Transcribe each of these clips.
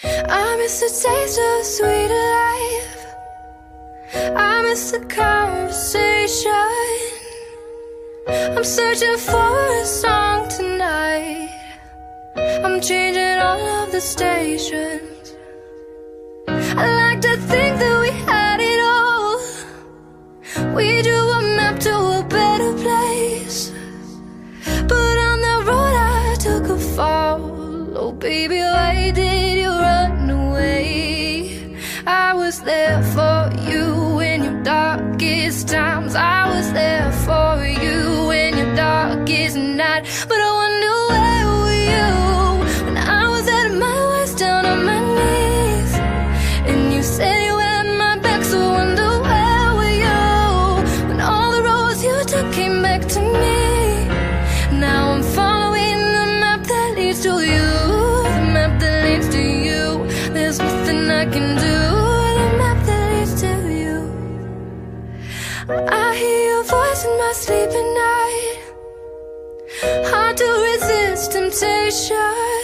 I miss the taste of sweet life. I miss the conversation. I'm searching for a song tonight. I'm changing all of the stations. I like to think that we had it all. We drew a map to a better place, but on the road I took a fall. Oh baby, why did you run away? I was there for you in your darkest times. I was there for you in your darkest night. But I wonder, where were you when I was at my worst, down on my knees? And you said you had my back, so I wonder, where were you when all the roads you took came back to me? Now I'm following the map that leads to you, the map that leads to you. There's nothing I can do, the map that leads to you. I hear your voice in my sleep at night. Hard to resist temptation,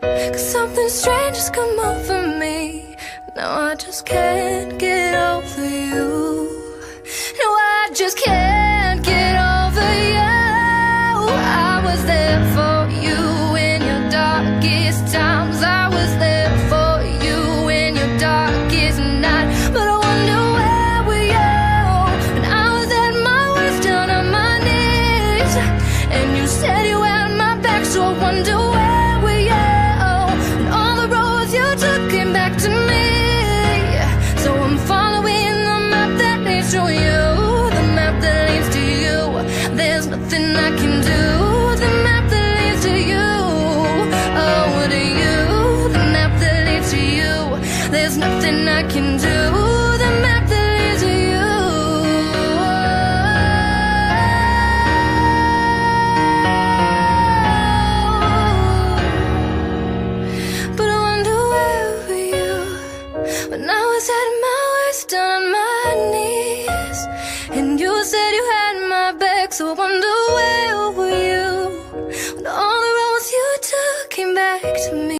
'cause something strange has come over me. Now I just can't get over you. No, I just can't get over you. I was there for you in your darkest times. I was there for you in your darkest night. But I wonder, where were you when I was at my worst, down on my knees? And you said you had my back, so I wonder, where were you when all the roads you took came back to me? So I'm following the map that leads to you, the map that leads to you. There's nothing I can do, the map that leads to you. Oh, to you, the map that leads to you. There's nothing I can do, the map that leads to you. But I wonder, where were you when I was at my worst, down on my knees? And you said you had my back, so I wonder,